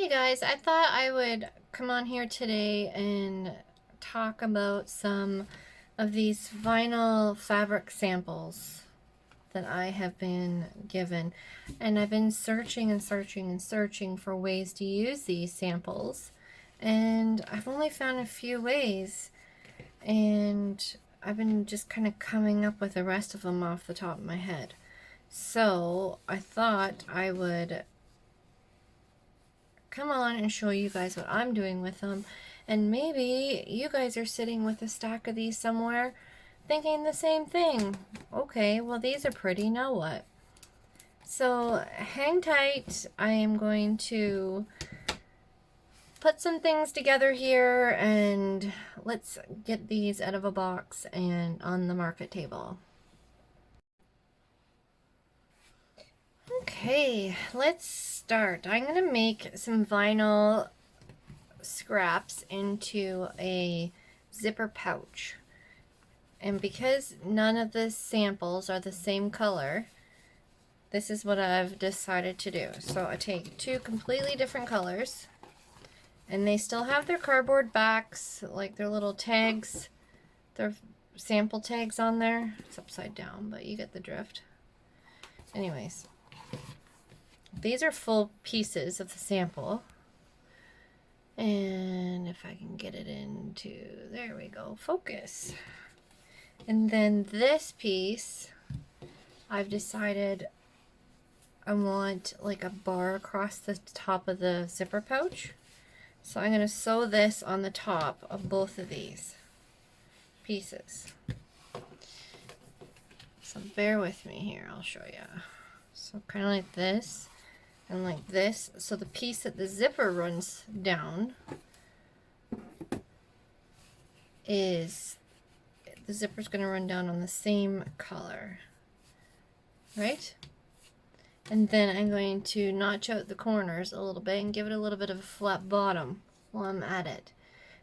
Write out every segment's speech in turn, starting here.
Hey guys, I thought I would come on here today and talk about some of these vinyl fabric samples that I have been given. And I've been searching and searching and searching for ways to use these samples. And I've only found a few ways. And I've been just kind of coming up with the rest of them off the top of my head. So I thought I would come on and show you guys what I'm doing with them. And maybe you guys are sitting with a stack of these somewhere thinking the same thing. Okay, well these are pretty, now what? So hang tight. I am going to put some things together here and let's get these out of a box and on the market table. Okay, let's start. I'm going to make some vinyl scraps into a zipper pouch. And because none of the samples are the same color, this is what I've decided to do. So I take two completely different colors, and they still have their cardboard backs, like their little tags, their sample tags on there. It's upside down, but you get the drift. Anyways, these are full pieces of the sample. And if I can get it into, there we go, focus. And then this piece, I've decided I want like a bar across the top of the zipper pouch. So I'm going to sew this on the top of both of these pieces. So bear with me here, I'll show you. So kind of like this and like this. So the piece that the zipper runs down is, the zipper's going to run down on the same color, right? And then I'm going to notch out the corners a little bit and give it a little bit of a flat bottom while I'm at it.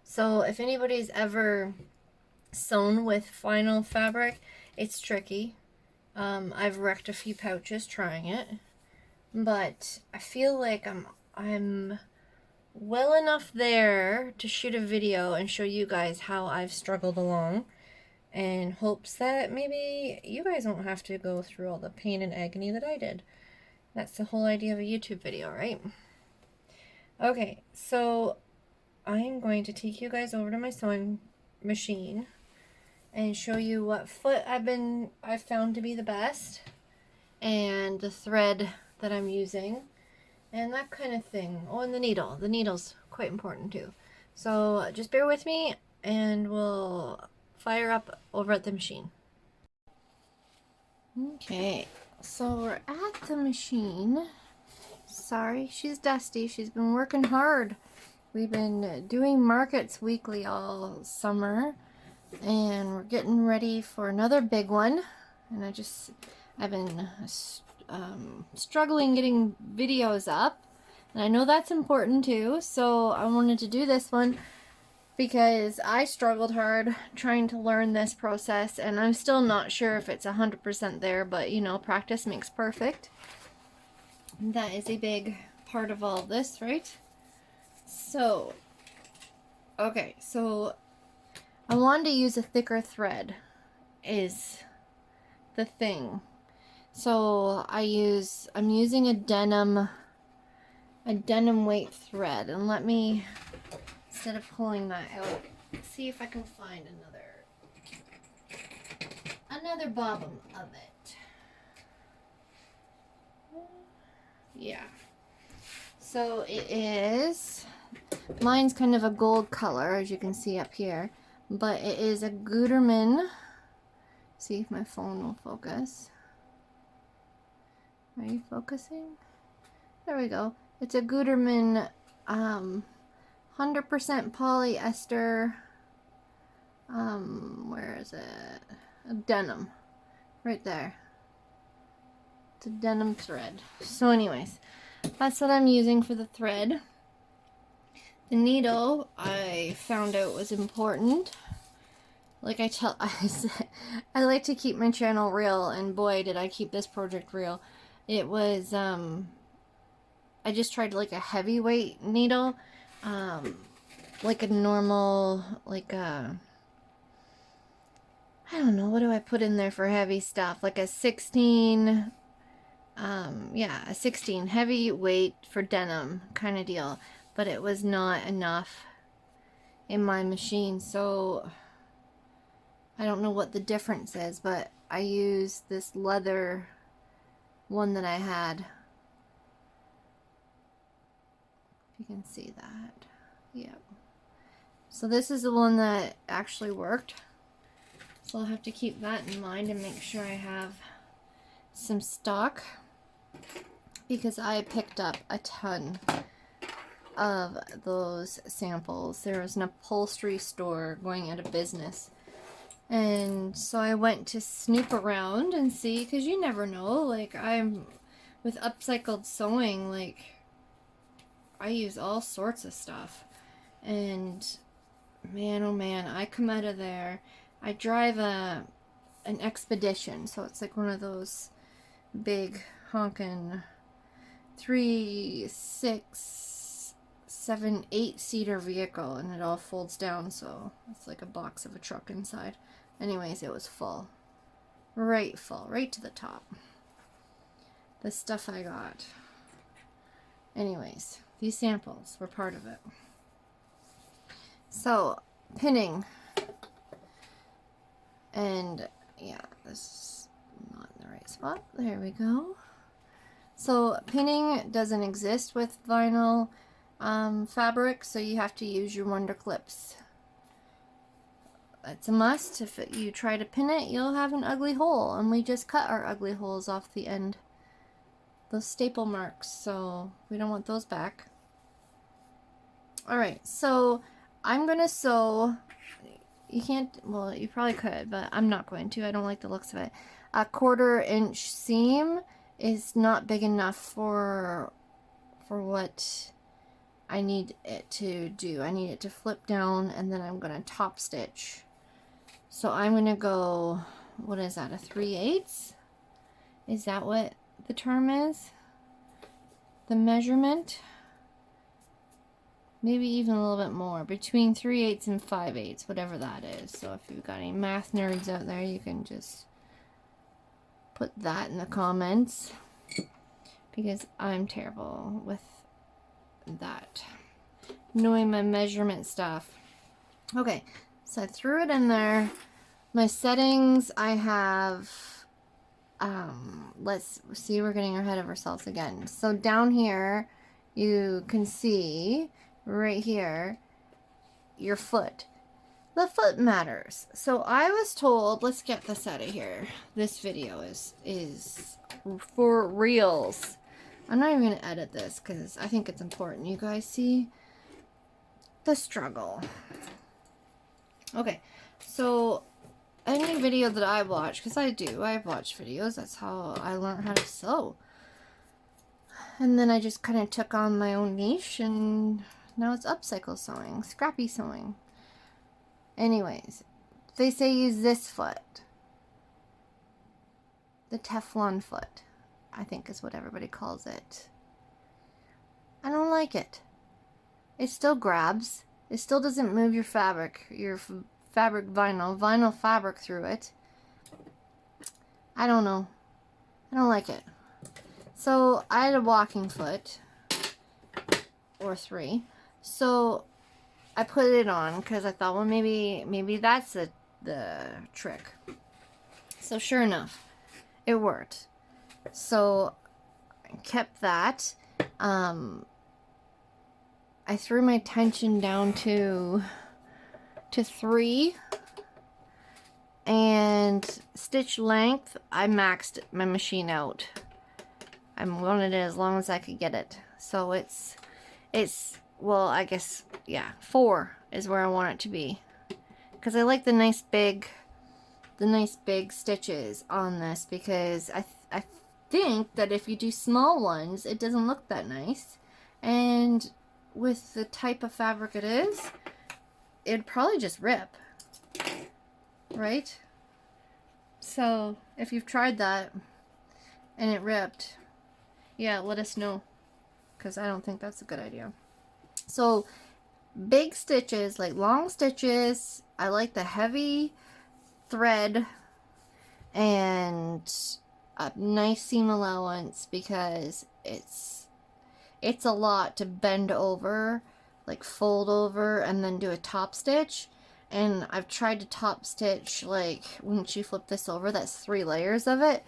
So if anybody's ever sewn with vinyl fabric, it's tricky. I've wrecked a few pouches trying it, but I feel like I'm well enough there to shoot a video and show you guys how I've struggled along, in hopes that maybe you guys won't have to go through all the pain and agony that I did. That's the whole idea of a YouTube video, right? Okay, so I'm going to take you guys over to my sewing machine and show you what foot I've found to be the best, and the thread that I'm using, and that kind of thing. Oh, and the needle. The needle's quite important too. So just bear with me and we'll fire up over at the machine. Okay, so we're at the machine. Sorry, she's dusty. She's been working hard. We've been doing markets weekly all summer, and we're getting ready for another big one. And I've been struggling getting videos up, and I know that's important too, so I wanted to do this one because I struggled hard trying to learn this process, and I'm still not sure if it's 100% there, but you know, practice makes perfect. That is a big part of all of this, right? So, okay, so I wanted to use a thicker thread is the thing. So I'm using a denim weight thread, and let me, instead of pulling that out, see if I can find another bobbin of it. Yeah. So it is, mine's kind of a gold color, as you can see up here, but it is a Gutermann. See if my phone will focus. Are you focusing? There we go. It's a Gutermann 100% polyester, where is it? A denim. Right there. It's a denim thread. So anyways, that's what I'm using for the thread. The needle, I found out was important. Like I like to keep my channel real, and boy did I keep this project real. It was, I just tried like a heavyweight needle, like a normal, like a, I don't know, what do I put in there for heavy stuff? Like a 16, yeah, a 16 heavyweight for denim kind of deal. But it was not enough in my machine, so I don't know what the difference is, but I used this leather one that I had. If you can see that. Yep. So this is the one that actually worked. So I'll have to keep that in mind and make sure I have some stock, because I picked up a ton of those samples. There was an upholstery store going out of business, and so I went to snoop around and see, because you never know, like, I'm with upcycled sewing, like, I use all sorts of stuff, and man, oh man, I come out of there. I drive an Expedition, so it's like one of those big honkin' 3, 6, 7, 8-seater vehicle, and it all folds down, so it's like a box of a truck inside. Anyways, it was full. Right full, right to the top. The stuff I got. Anyways, these samples were part of it. So, pinning. And yeah, this is not in the right spot. There we go. So pinning doesn't exist with vinyl fabric, so you have to use your Wonder Clips. That's a must. If you try to pin it, you'll have an ugly hole, and we just cut our ugly holes off the end. Those staple marks, so we don't want those back. Alright, so I'm gonna sew. You can't, well, you probably could, but I'm not going to. I don't like the looks of it. A 1/4 inch seam is not big enough for what I need it to do. I need it to flip down, and then I'm going to top stitch. So I'm going to go, what is that, a 3/8? Is that what the term is? The measurement? Maybe even a little bit more, between 3/8 and 5/8, whatever that is. So if you've got any math nerds out there, you can just put that in the comments, because I'm terrible with that, knowing my measurement stuff. Okay, so I threw it in there. My settings, I have, let's see, we're getting ahead of ourselves again. So down here, you can see right here your foot. The foot matters. So I was told, let's get this out of here. This video is for reals. I'm not even going to edit this because I think it's important you guys see the struggle. Okay, so any video that I watch, because I watch videos, that's how I learned how to sew. And then I just kind of took on my own niche, and now it's upcycle sewing, scrappy sewing. Anyways, they say use this foot. The Teflon foot, I think is what everybody calls it. I don't like it. It still grabs. It still doesn't move your fabric, vinyl fabric through it. I don't know. I don't like it. So I had a walking foot, or 3. So I put it on because I thought, well, maybe that's the trick. So sure enough, it worked. So I kept that. I threw my tension down to 3, and stitch length, I maxed my machine out. I wanted it as long as I could get it. So it's well, I guess, yeah, 4 is where I want it to be, because I like the nice big stitches on this, because I think that if you do small ones, it doesn't look that nice, and with the type of fabric it is, it'd probably just rip, right? So if you've tried that and it ripped, yeah, let us know. because I don't think that's a good idea. So big stitches, like long stitches, I like the heavy thread and a nice seam allowance because it's a lot to bend over, like fold over and then do a top stitch. And I've tried to top stitch, like once you flip this over, that's 3 layers of it.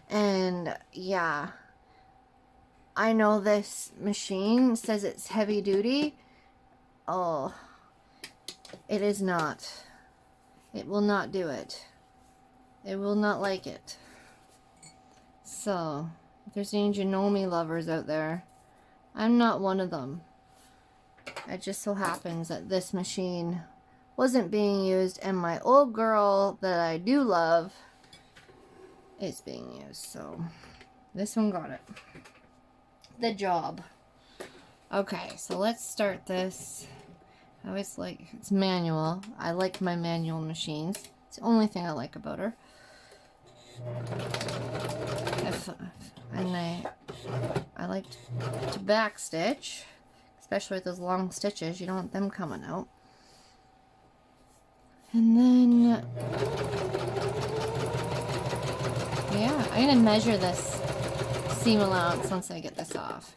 And yeah, I know this machine says it's heavy duty. Oh, it is not. It will not do it. It will not like it. So, if there's any Janome lovers out there, I'm not one of them. It just so happens that this machine wasn't being used, and my old girl that I do love is being used. So, this one got it. The job. Okay, so let's start this. I always like, it's manual. I like my manual machines. It's the only thing I like about her. And I like to back stitch, especially with those long stitches. You don't want them coming out. And then, yeah, I'm gonna measure this seam allowance once I get this off.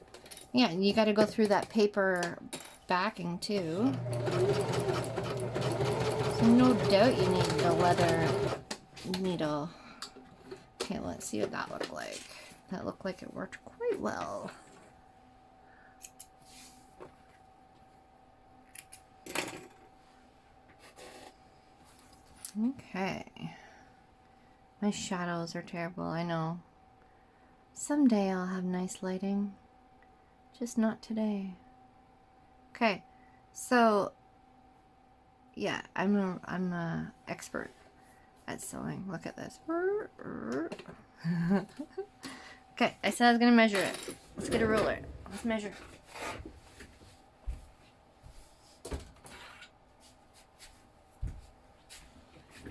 Yeah, you got to go through that paper backing too. So no doubt you need the leather needle. Okay, let's see what that looked like. That looked like it worked quite well. Okay. My shadows are terrible, I know. Someday I'll have nice lighting. Just not today. Okay, so yeah, I'm a expert at sewing. Look at this. Okay, I said I was gonna measure it. Let's get a ruler. Let's measure.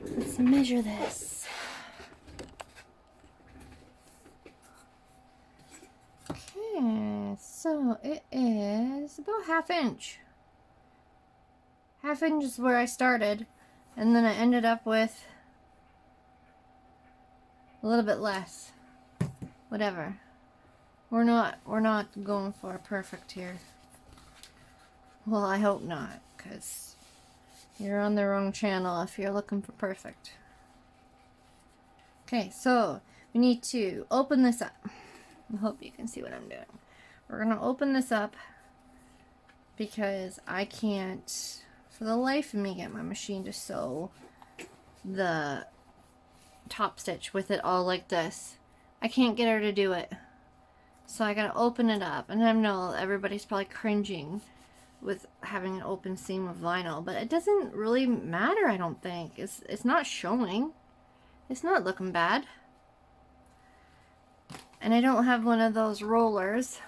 Let's measure this. Okay, so it is about 1/2 inch. 1/2 inch is where I started, and then I ended up with a little bit less. Whatever. We're not going for a perfect here. Well, I hope not, because you're on the wrong channel if you're looking for perfect. Okay, so we need to open this up. I hope you can see what I'm doing. We're gonna open this up because I can't, for the life of me, get my machine to sew the top stitch with it all like this. I can't get her to do it. So I gotta open it up. And I know everybody's probably cringing with having an open seam of vinyl, but it doesn't really matter, I don't think. It's not showing. It's not looking bad. And I don't have one of those rollers.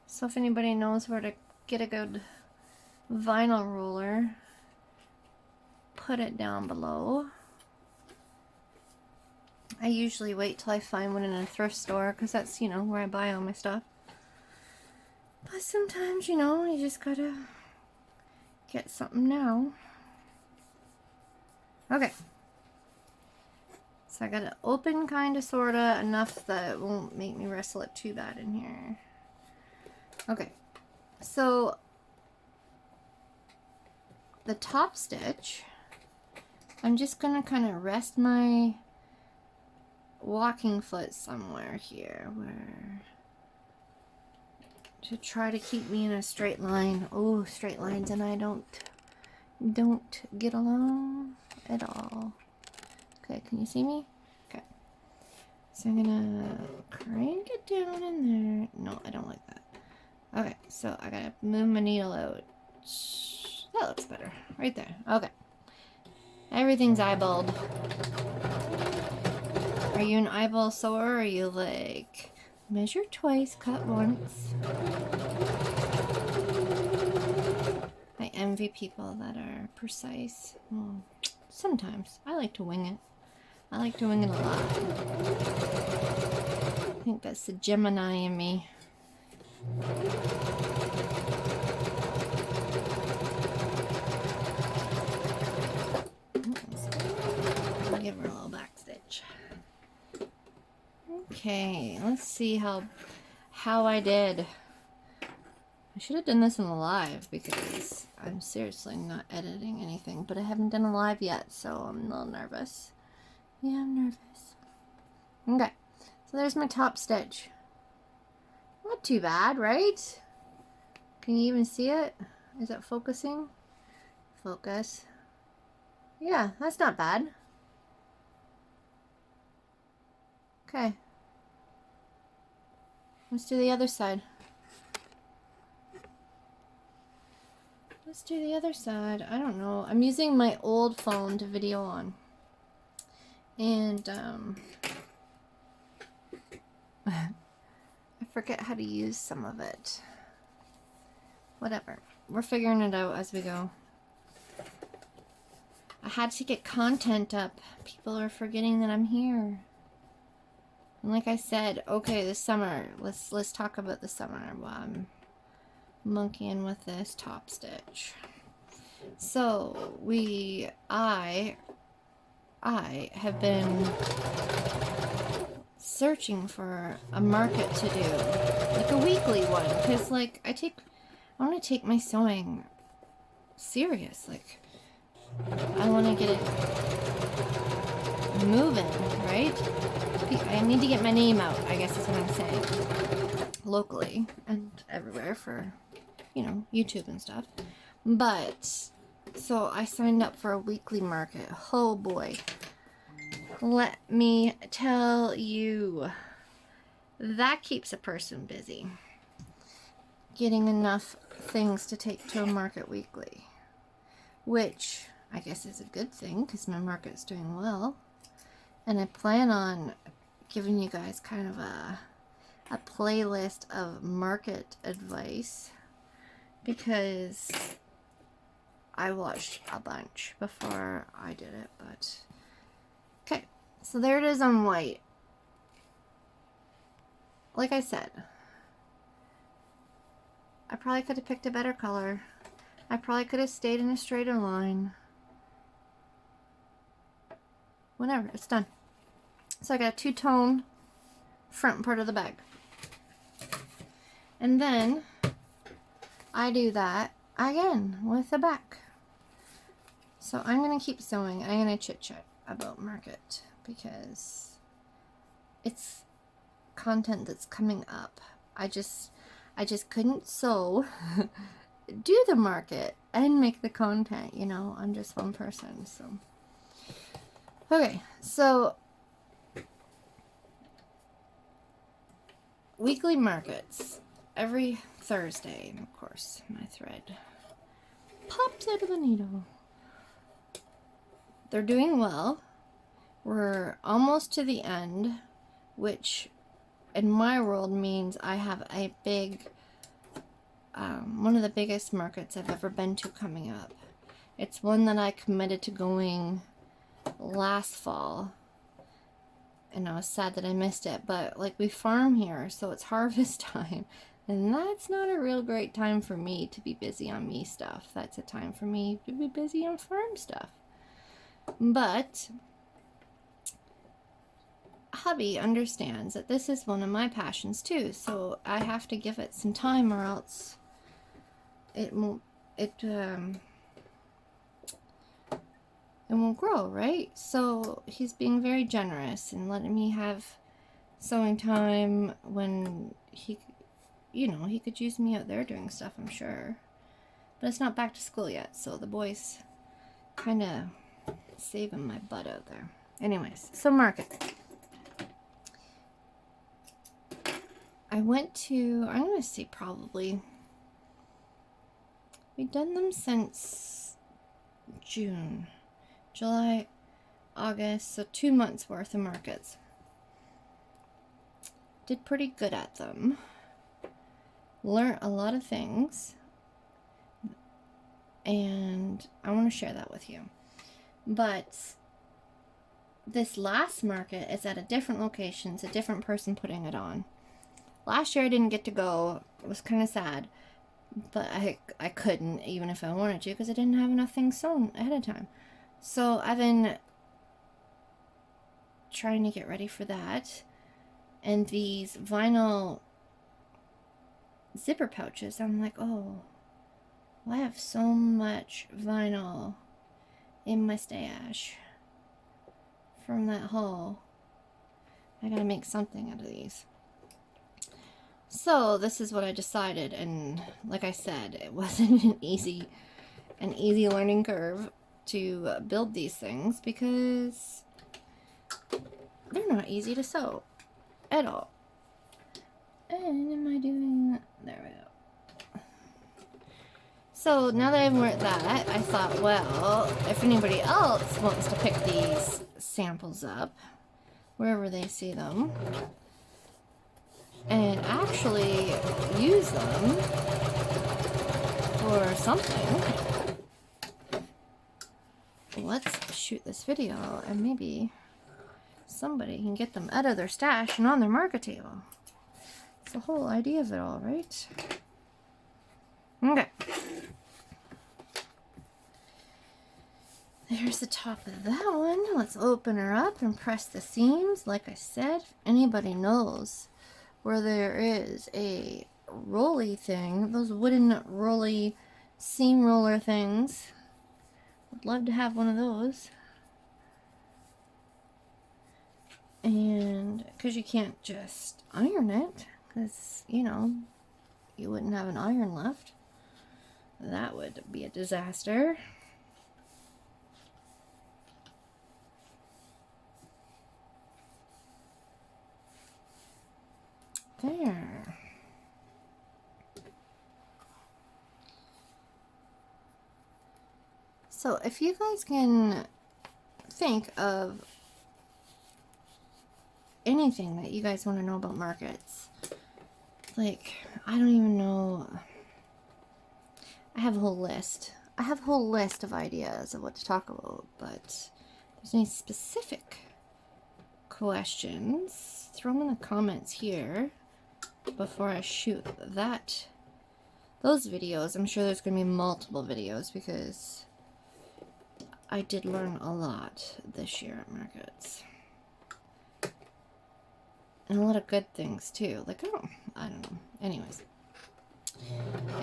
So if anybody knows where to get a good vinyl roller, put it down below. I usually wait till I find one in a thrift store, because that's, you know, where I buy all my stuff. But sometimes, you know, you just gotta get something now. Okay. So I got it open, kind of, sort of, enough that it won't make me wrestle it too bad in here. Okay. So the top stitch, I'm just gonna kind of rest my walking foot somewhere here where to try to keep me in a straight line. Oh, straight lines and I don't get along at all. Okay, can you see me? Okay. So I'm gonna crank it down in there. No, I don't like that. Okay, so I gotta move my needle out. That looks better. Right there. Okay. Everything's eyeballed. Are you an eyeball sewer, or are you like, measure twice, cut once? I envy people that are precise. Well, sometimes. I like to wing it. I like to wing it a lot. I think that's the Gemini in me. I'll give her a little back stitch. Okay, let's see how I did. I should have done this in the live because I'm seriously not editing anything, but I haven't done a live yet, so I'm a little nervous. Yeah, I'm nervous. Okay, so there's my top stitch. Not too bad, right? Can you even see it? Is it focusing? Focus. Yeah, that's not bad. Okay. Let's do the other side. Let's do the other side. I don't know. I'm using my old phone to video on. And, I forget how to use some of it. Whatever. We're figuring it out as we go. I had to get content up. People are forgetting that I'm here. And like I said, okay, this summer, let's talk about the summer while I'm monkeying with this top stitch. So I have been searching for a market to do, like a weekly one, because like I want to take my sewing serious. Like I want to get it moving, right? I need to get my name out, I guess is what I'm saying, locally and everywhere for, you know, YouTube and stuff. But so I signed up for a weekly market. Oh boy, let me tell you, that keeps a person busy, getting enough things to take to a market weekly, which I guess is a good thing because my market's doing well. And I plan on giving you guys kind of a playlist of market advice because I watched a bunch before I did it. But okay, so there it is on white. Like I said, I probably could have picked a better color. I probably could have stayed in a straighter line. Whatever, it's done. So I got a two-tone front part of the bag. And then I do that again with the back. So I'm going to keep sewing. I'm going to chit-chat about market because it's content that's coming up. I just couldn't sew, do the market, and make the content, you know. I'm just one person, so. Okay, so weekly markets every Thursday. Of course, my thread pops out of the needle. They're doing well. We're almost to the end, which in my world means I have a big, one of the biggest markets I've ever been to coming up. It's one that I committed to going last fall, and I was sad that I missed it, but like we farm here, so it's harvest time, and that's not a real great time for me to be busy on me stuff. That's a time for me to be busy on farm stuff. But hubby understands that this is one of my passions too, so I have to give it some time or else it won't grow, right? So he's being very generous and letting me have sewing time when he, you know, he could use me out there doing stuff, I'm sure. But it's not back to school yet, so the boys kind of saving my butt out there. Anyways, so market. I went to, I'm going to say probably, we've done them since June. July, August, so 2 months worth of markets. Did pretty good at them. Learned a lot of things. And I want to share that with you. But this last market is at a different location. It's a different person putting it on. Last year I didn't get to go. It was kind of sad. But I couldn't, even if I wanted to, because I didn't have enough things sewn ahead of time. So I've been trying to get ready for that. And these vinyl zipper pouches, I'm like, oh, well, I have so much vinyl in my stash from that haul. I gotta make something out of these. So this is what I decided, and like I said, it wasn't an easy learning curve to build these things because they're not easy to sew at all. And am I doing, there we go. So now that I've learned that, I thought, well, if anybody else wants to pick these samples up, wherever they see them, and actually use them for something, let's shoot this video and maybe somebody can get them out of their stash and on their market table. It's the whole idea of it all, right? Okay. There's the top of that one. Let's open her up and press the seams. Like I said, if anybody knows where there is a rolly thing, those wooden rolly seam roller things, would love to have one of those. And because you can't just iron it, because you know you wouldn't have an iron left. That would be a disaster. There. So if you guys can think of anything that you guys want to know about markets, like, I don't even know, I have a whole list. I have a whole list of ideas of what to talk about, but if there's any specific questions, throw them in the comments here before I shoot those videos. I'm sure there's going to be multiple videos because I did learn a lot this year at markets. And a lot of good things too. Like, oh, I don't know. Anyways.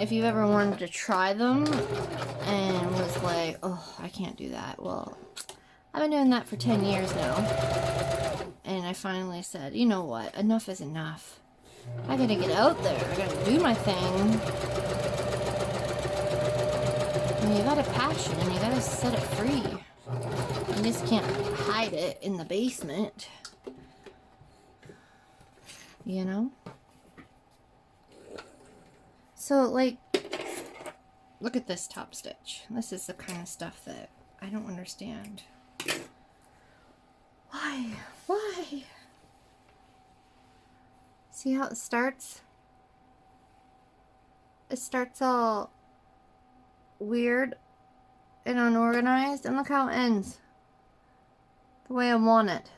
If you've ever wanted to try them and was like, oh, I can't do that. Well, I've been doing that for 10 years now. And I finally said, you know what? Enough is enough. I gotta get out there. I gotta do my thing. And you got a passion and you gotta set it free. You just can't hide it in the basement. You know? So, like, look at this top stitch. This is the kind of stuff that I don't understand. Why? Why? See how it starts? It starts all weird and unorganized, and look how it ends. The way I want it.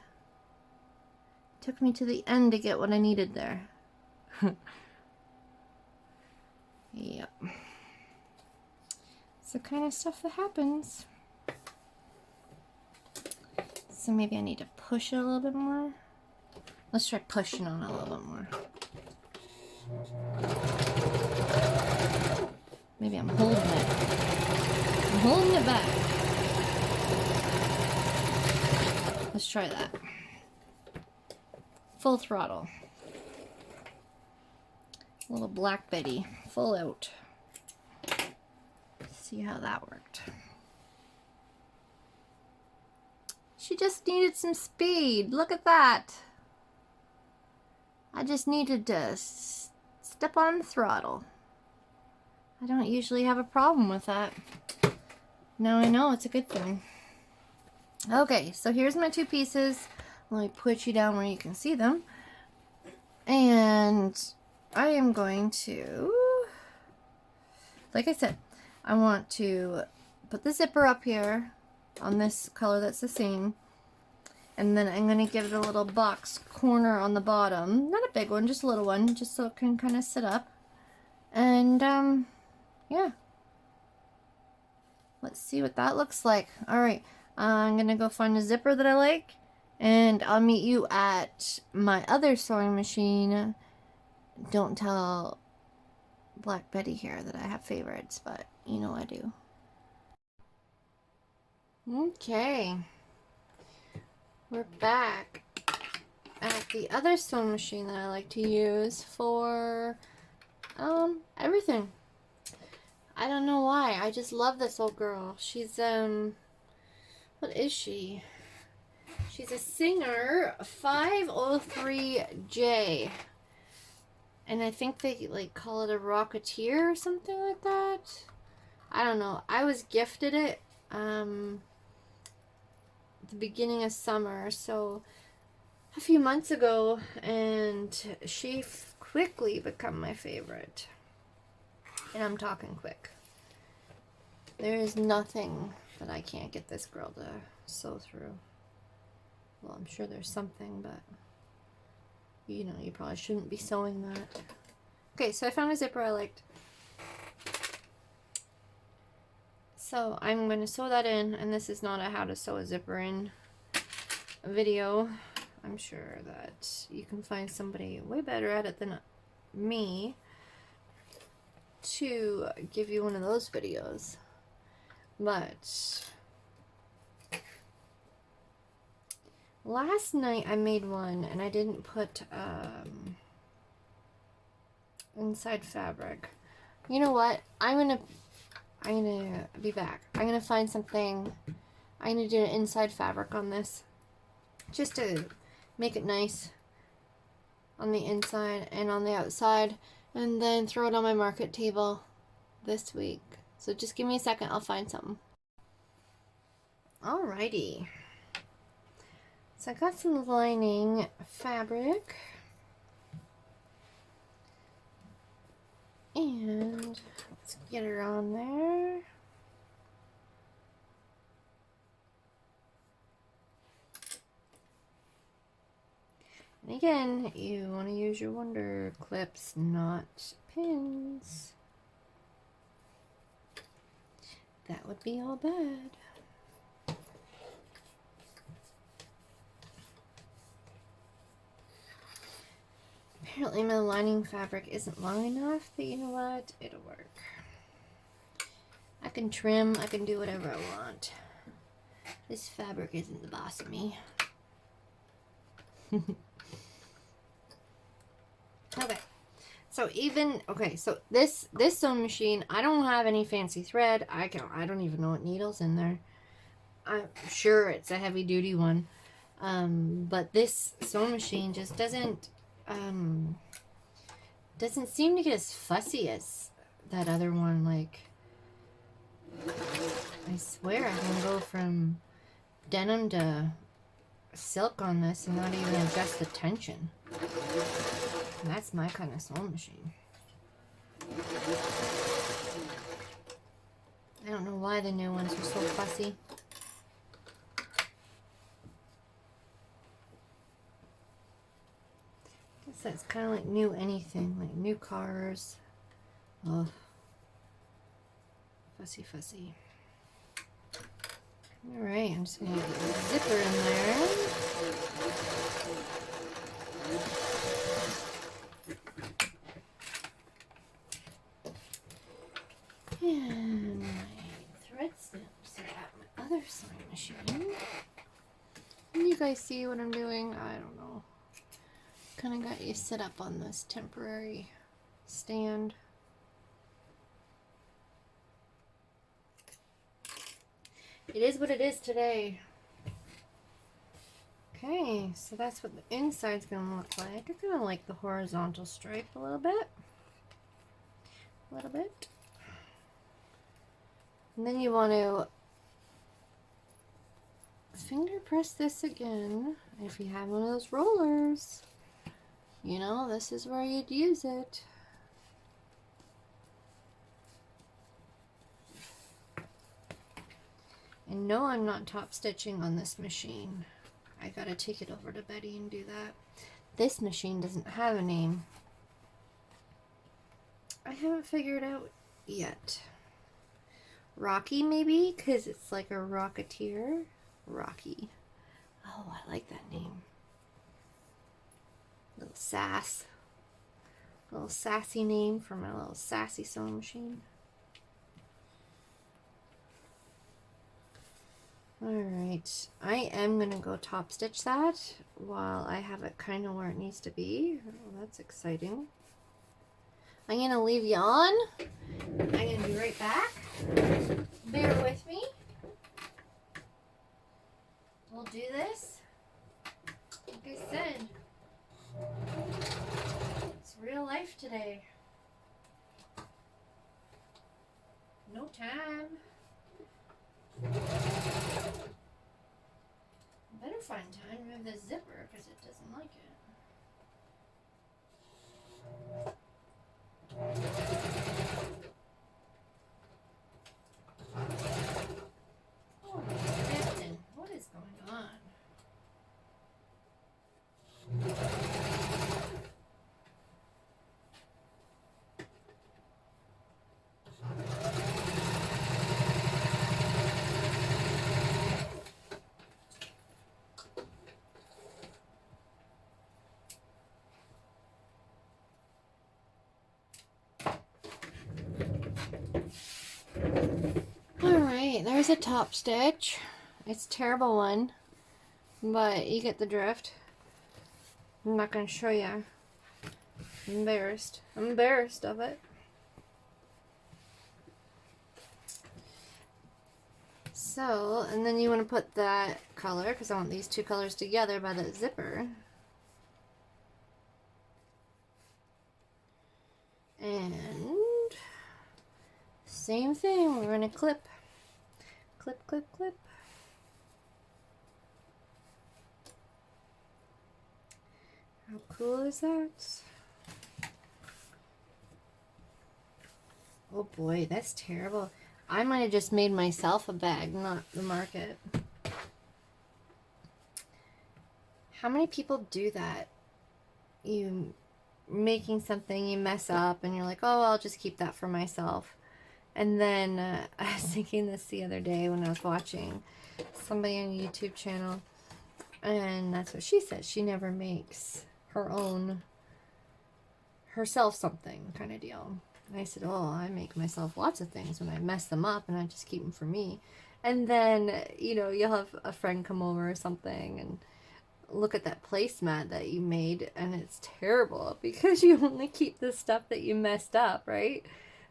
It took me to the end to get what I needed there. Yep. It's the kind of stuff that happens. So maybe I need to push it a little bit more. Let's try pushing on it a little bit more. Maybe I'm holding it. I'm holding it back. Let's try that. Full throttle. Little Black Betty. Full out. See how that worked. She just needed some speed. Look at that. I just needed to step on the throttle. I don't usually have a problem with that. Now I know it's a good thing. Okay, so here's my two pieces. Let me put you down where you can see them. And I am going to, like I said, I want to put the zipper up here on this color that's the same. And then I'm going to give it a little box corner on the bottom. Not a big one, just a little one, just so it can kind of sit up. And, yeah. Let's see what that looks like. Alright, I'm going to go find a zipper that I like. And I'll meet you at my other sewing machine. Don't tell Black Betty here that I have favorites, but you know I do. Okay. We're back at the other sewing machine that I like to use for everything. I don't know why. I just love this old girl. She's what is she? She's a Singer 503J. And I think they like call it a Rocketeer or something like that. I don't know. I was gifted it at the beginning of summer, so a few months ago, and she quickly become my favorite. And I'm talking quick. There is nothing that I can't get this girl to sew through. Well, I'm sure there's something, but you know, you probably shouldn't be sewing that. Okay, so I found a zipper I liked. So I'm going to sew that in, and this is not a how to sew a zipper in video. I'm sure that you can find somebody way better at it than me to give you one of those videos. But last night I made one and I didn't put inside fabric. You know what? I'm gonna be back. I'm gonna find something. I'm gonna do an inside fabric on this, just to make it nice on the inside and on the outside, and then throw it on my market table this week. So just give me a second, I'll find something. Alrighty. So I got some lining fabric. And let's get her on there. And again, you want to use your Wonder clips, not pins. That would be all bad. Apparently my lining fabric isn't long enough, but you know what? It'll work. I can trim, I can do whatever I want. This fabric isn't the boss of me. Okay. So so this sewing machine, I don't have any fancy thread. I don't even know what needle's in there. I'm sure it's a heavy duty one. But this sewing machine just doesn't seem to get as fussy as that other one. Like, I swear I can go from denim to silk on this and not even adjust the tension. And that's my kind of sewing machine. I don't know why the new ones are so fussy. I guess that's kind of like new anything, like new cars. Oh, fussy, fussy. All right, I'm just gonna get the zipper in there. And my thread snips are at my other sewing machine. Can you guys see what I'm doing? I don't know. Kind of got you set up on this temporary stand. It is what it is today. Okay, so that's what the inside's gonna look like. I kind of like the horizontal stripe a little bit. A little bit. And then you want to finger press this again. If you have one of those rollers, you know, this is where you'd use it. And no, I'm not top stitching on this machine. I gotta take it over to Betty and do that. This machine doesn't have a name. I haven't figured out yet. Rocky, maybe? Because it's like a rocketeer. Rocky. Oh, I like that name. Little sass. Little sassy name for my little sassy sewing machine. Alright, I am going to go top stitch that while I have it kind of where it needs to be. Oh, that's exciting. I'm going to leave you on. I'm going to be right back. Bear with me. We'll do this. Like I said, it's real life today. No time. Better find time to remove this zipper because it doesn't like it. Oh, Captain, what is going on? Alright, there's a top stitch. It's a terrible one, but you get the drift. I'm not going to show you. I'm embarrassed. I'm embarrassed of it. So, and then you want to put that color, because I want these two colors together by the zipper. And same thing, we're going to clip. Clip, clip, clip. How cool is that? Oh boy, that's terrible. I might have just made myself a bag, not the market. How many people do that? You making something, you mess up, and you're like, oh, I'll just keep that for myself. And then I was thinking this the other day when I was watching somebody on a YouTube channel, and that's what she said. She never makes her own, herself something kind of deal. And I said, oh, I make myself lots of things when I mess them up and I just keep them for me. And then, you know, you'll have a friend come over or something and look at that placemat that you made and it's terrible because you only keep the stuff that you messed up, right?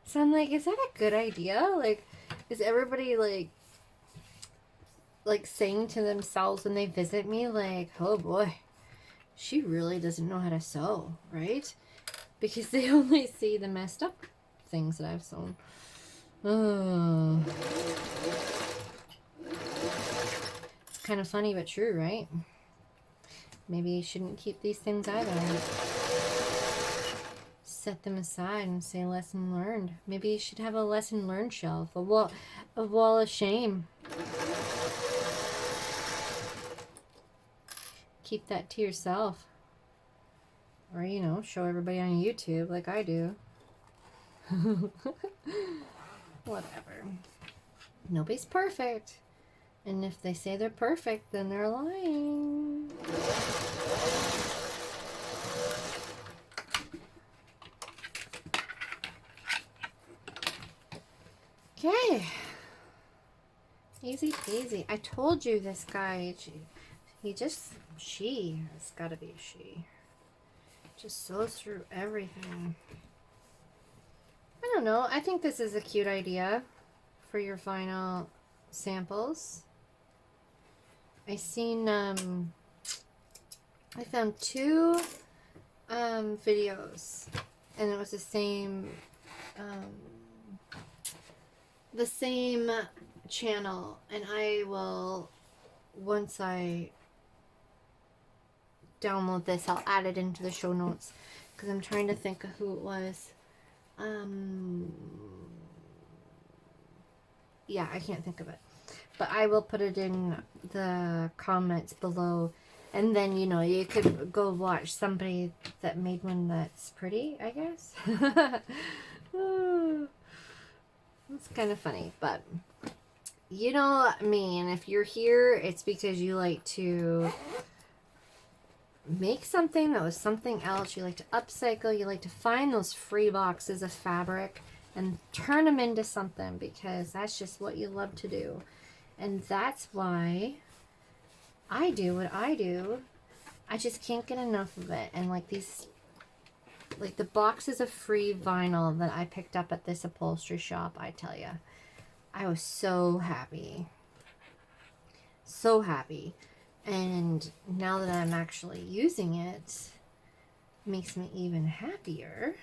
So I'm like, is that a good idea? Like, is everybody like saying to themselves when they visit me, like, oh boy, she really doesn't know how to sew, right? Because they only see the messed up things that I've sewn. Oh. It's kind of funny but true, right? Maybe you shouldn't keep these things either. Set them aside and say lesson learned. Maybe you should have a lesson learned shelf, a wall of shame. Keep that to yourself. Or, you know, show everybody on YouTube like I do. Whatever. Nobody's perfect. And if they say they're perfect, then they're lying. Okay. Easy peasy. I told you this guy, she, it's gotta be a she. Just sews through everything. I don't know. I think this is a cute idea for your final samples. I found two videos and it was the same channel, and I will, once I download this, I'll add it into the show notes because I'm trying to think of who it was. Yeah, I can't think of it, but I will put it in the comments below And then, you know, you could go watch somebody that made one that's pretty, I guess. It's kind of funny, but you know me, and if you're here, it's because you like to make something that was something else. You like to upcycle. You like to find those free boxes of fabric and turn them into something, because that's just what you love to do. And that's why I do what I do. I just can't get enough of it. And like these, like the boxes of free vinyl that I picked up at this upholstery shop, I tell you, I was so happy. So happy. And now that I'm actually using it, makes me even happier.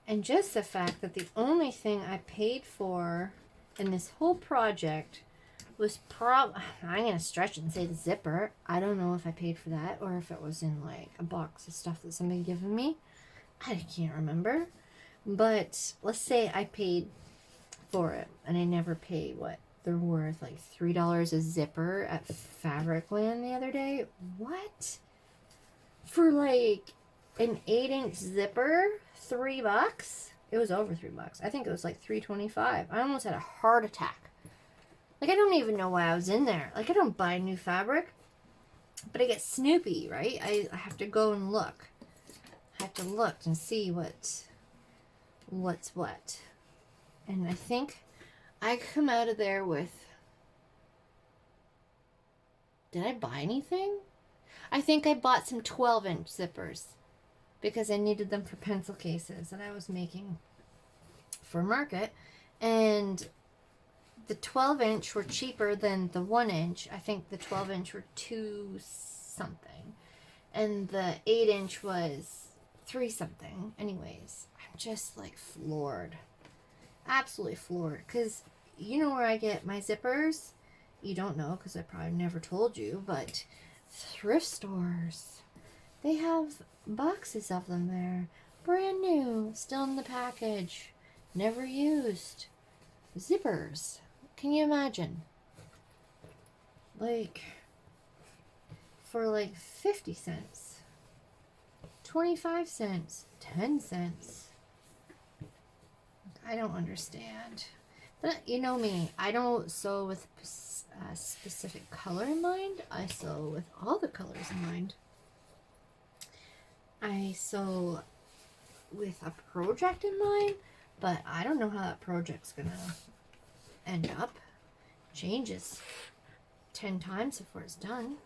And just the fact that the only thing I paid for in this whole project was I'm going to stretch it and say the zipper. I don't know if I paid for that or if it was in like a box of stuff that somebody given me. I can't remember. But let's say I paid for it and I never paid what they're worth, like $3 a zipper at Fabricland the other day. What? For like an 8-inch zipper, $3? It was over $3. I think it was like $3.25. I almost had a heart attack. Like, I don't even know why I was in there. Like, I don't buy new fabric, but I get snoopy, right? I have to go and look. I have to look and see what's what. And I think I come out of there with... Did I buy anything? I think I bought some 12-inch zippers because I needed them for pencil cases that I was making for market. And the 12-inch were cheaper than the 1-inch. I think the 12-inch were $2 something. And the 8-inch was $3 something. Anyways, I'm just like floored. Absolutely floored. Because you know where I get my zippers? You don't know because I probably never told you, but thrift stores. They have boxes of them there. Brand new. Still in the package. Never used. Zippers. Can you imagine? Like, for like 50 cents, 25 cents, 10 cents. I don't understand. But you know me, I don't sew with a specific color in mind. I sew with all the colors in mind. I sew with a project in mind, but I don't know how that project's gonna end up. Changes 10 times before it's done.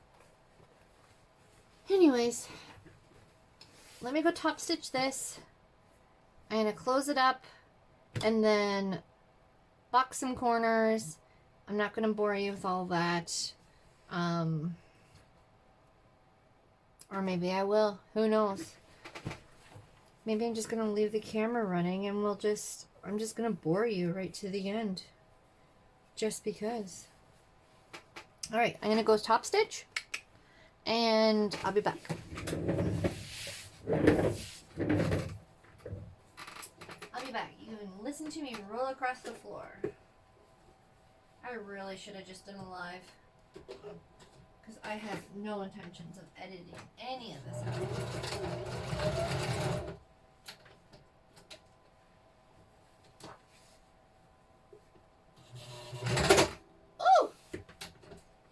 Anyways, let me go top stitch this. I'm gonna close it up and then box some corners. I'm not gonna bore you with all that. Or maybe I will. Who knows? Maybe I'm just gonna leave the camera running and I'm just gonna bore you right to the end. Just because. Alright, I'm gonna go top stitch and I'll be back. I'll be back. You can listen to me roll across the floor. I really should have just done a live, because I have no intentions of editing any of this out. Oh!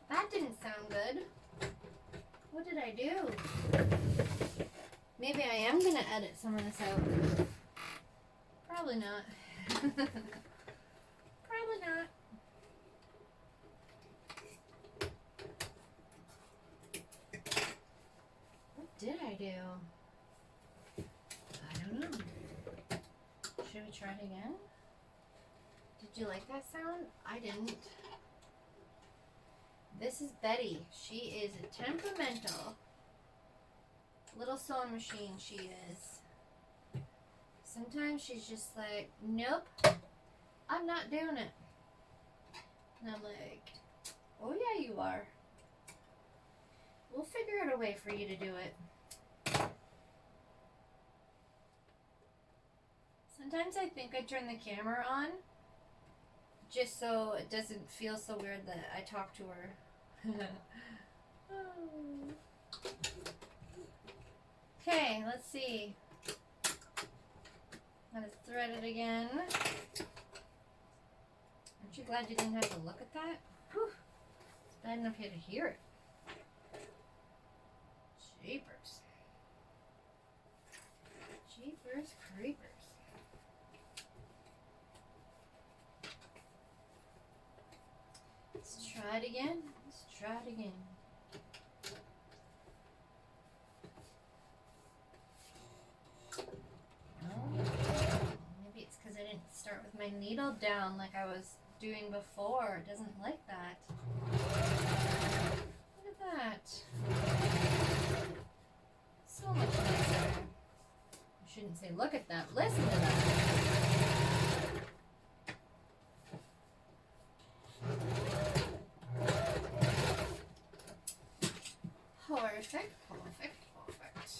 That didn't sound good. What did I do? Maybe I am going to edit some of this out. Probably not. Probably not. What did I do? I don't know. Should we try it again? Did you like that sound? I didn't. This is Betty. She is a temperamental little sewing machine, she is. Sometimes she's just like, nope, I'm not doing it. And I'm like, oh yeah, you are. We'll figure out a way for you to do it. Sometimes I think I turn the camera on just so it doesn't feel so weird that I talk to her. Okay, let's see. Gotta thread it again. Aren't you glad you didn't have to look at that? Whew. It's bad enough you had to hear it. Jeepers. Jeepers creepers. Let's try it again. Let's try it again. Maybe it's because I didn't start with my needle down like I was doing before. It doesn't like that. Look at that. So much nicer. I shouldn't say look at that. Listen to that. Perfect, perfect, perfect.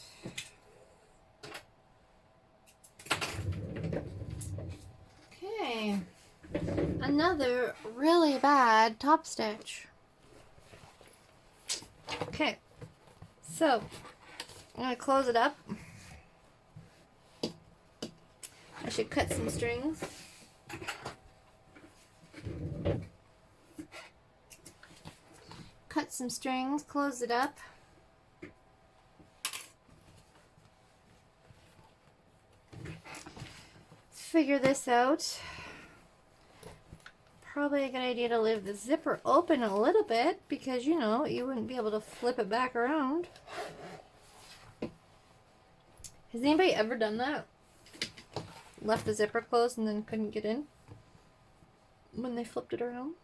Okay. Another really bad top stitch. Okay. So, I'm going to close it up. I should cut some strings. Cut some strings, close it up. Figure this out. Probably a good idea to leave the zipper open a little bit because, you know, you wouldn't be able to flip it back around. Has anybody ever done that? Left the zipper closed and then couldn't get in when they flipped it around?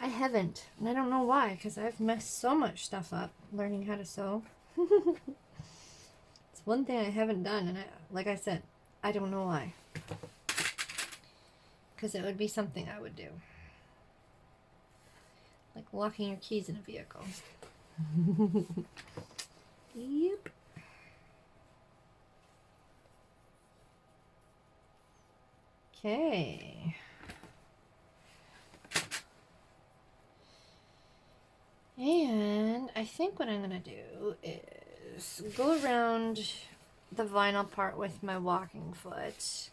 I haven't, and I don't know why, because I've messed so much stuff up learning how to sew. It's one thing I haven't done, and like I said, I don't know why. Because it would be something I would do. Like locking your keys in a vehicle. Yep. Okay. And I think what I'm going to do is go around the vinyl part with my walking foot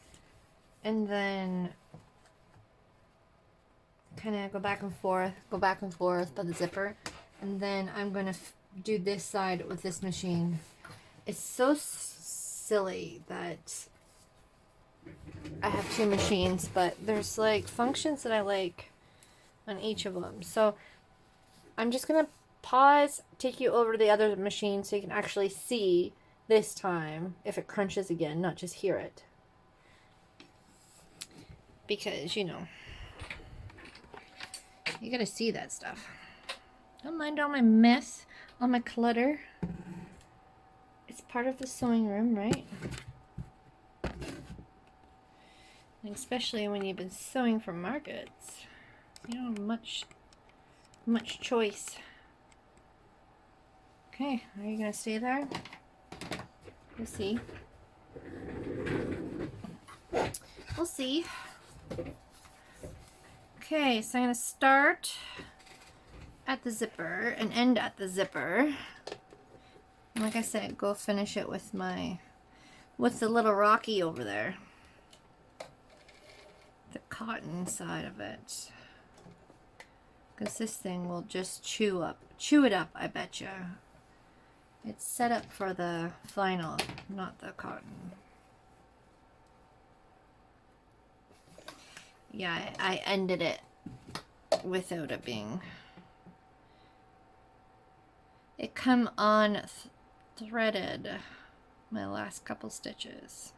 and then kind of go back and forth by the zipper, and then I'm going to do this side with this machine. It's so silly that I have two machines, but there's like functions that I like on each of them. So I'm just going to pause, take you over to the other machine so you can actually see this time if it crunches again, not just hear it. Because, you know, you gotta see that stuff. Don't mind all my mess, all my clutter. It's part of the sewing room, right? And especially when you've been sewing for markets. You don't have much choice. Okay, are you gonna stay there? We'll see. We'll see. Okay, so I'm gonna start at the zipper and end at the zipper. And like I said, go finish it with the little Rocky over there. The cotton side of it. Because this thing will just chew it up, I betcha. It's set up for the vinyl, not the cotton. Yeah, I ended it without it being. It come on threaded my last couple stitches.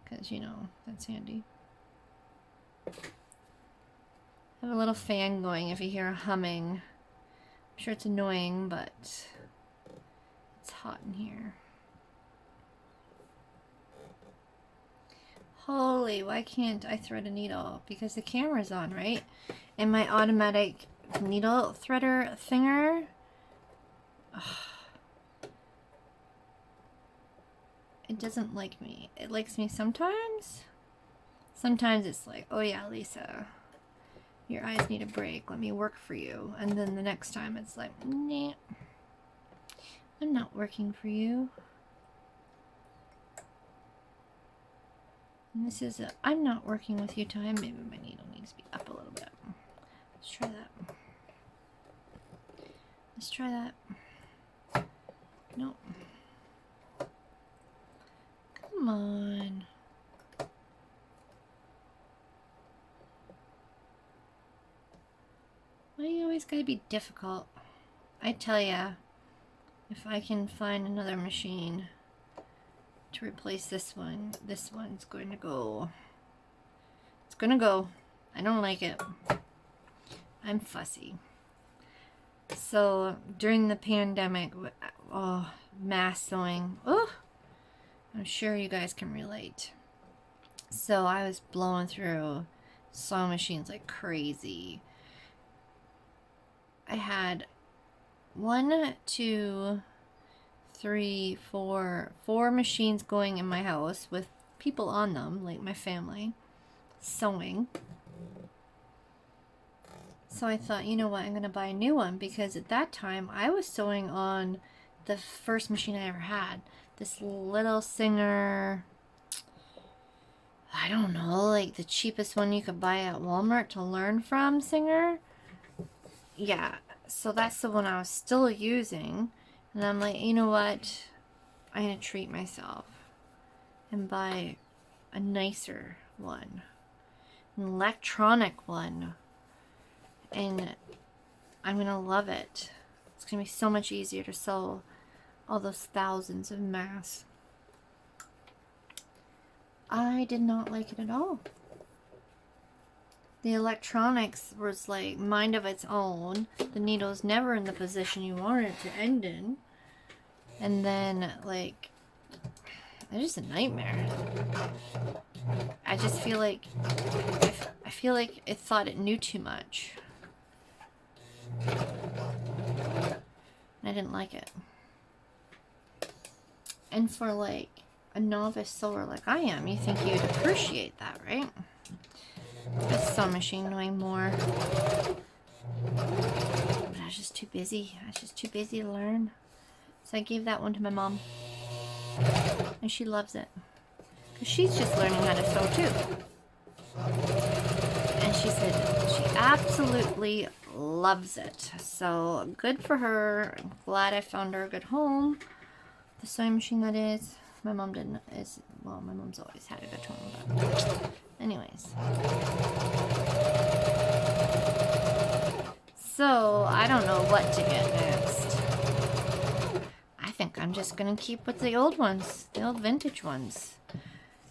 Because, you know, that's handy. I have a little fan going if you hear a humming. I'm sure it's annoying, but it's hot in here. Holy, why can't I thread a needle? Because the camera's on, right? And my automatic needle threader thinger. Ugh. It doesn't like me. It likes me sometimes. Sometimes it's like, oh yeah, Lisa, Your eyes need a break. Let me work for you. And then the next time it's like, nah, I'm not working for you. And this is a I'm not working with you time. Maybe my needle needs to be up a little bit. Let's try that. Let's try that. Nope. Come on. Why you always gotta be difficult? I tell ya, if I can find another machine to replace this one's going to go. It's gonna go. I don't like it. I'm fussy. So during the pandemic, oh, mass sewing. Oh, I'm sure you guys can relate. So I was blowing through sewing machines like crazy. I had 1, 2, 3, 4 machines going in my house with people on them, like my family, sewing. So I thought, you know what, I'm gonna buy a new one, because at that time I was sewing on the first machine I ever had, this little Singer, I don't know, like the cheapest one you could buy at Walmart to learn from, Singer. Yeah, so that's the one I was still using. And I'm like, you know what? I'm going to treat myself and buy a nicer one. An electronic one. And I'm going to love it. It's going to be so much easier to sew all those thousands of masks. I did not like it at all. The electronics was like mind of its own. The needle's never in the position you want it to end in. And then, like, it's just a nightmare. I just feel like, I feel like it thought it knew too much. And I didn't like it. And for, like, a novice sewer like I am, you think you'd appreciate that, right? A sewing machine knowing more. But I was just too busy. I was just too busy to learn. So I gave that one to my mom. And she loves it. Because she's just learning how to sew too. And she said she absolutely loves it. So good for her. I'm glad I found her a good home. The sewing machine, that is. My mom didn't. Well, my mom's always had a good home. But anyways. So I don't know what to get next. I think I'm just going to keep with the old ones. The old vintage ones.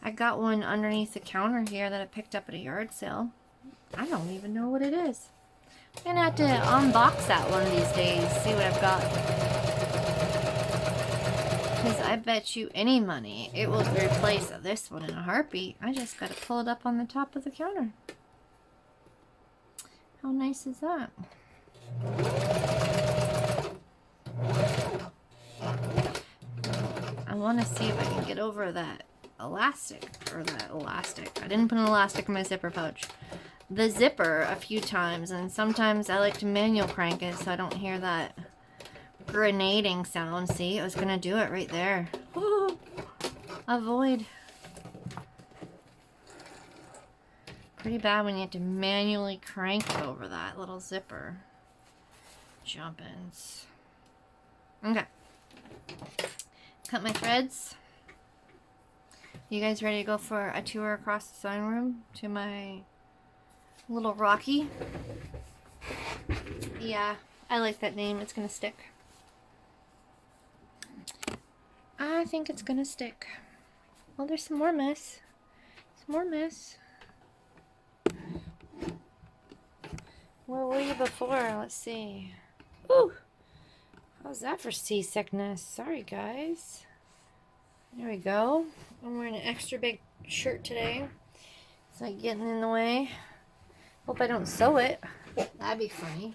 I got one underneath the counter here that I picked up at a yard sale. I don't even know what it is. I'm going to have to unbox that one of these days. See what I've got. Because I bet you any money it will replace this one in a heartbeat. I just got to pull it up on the top of the counter. How nice is that? I want to see if I can get over that elastic. I didn't put an elastic in my zipper pouch. The zipper a few times, and sometimes I like to manual crank it so I don't hear that grenading sound. See, I was gonna do it right there. Ooh, avoid. Pretty bad when you have to manually crank it over that little zipper. Jump-ins. Okay. Cut my threads. You guys ready to go for a tour across the sewing room to my little Rocky? Yeah, I like that name. It's gonna stick. I think it's gonna stick. Well, there's some more mess. Some more mess. Where were you before? Let's see. Ooh! How's that for seasickness? Sorry, guys. There we go. I'm wearing an extra big shirt today. It's like getting in the way. Hope I don't sew it. That'd be funny.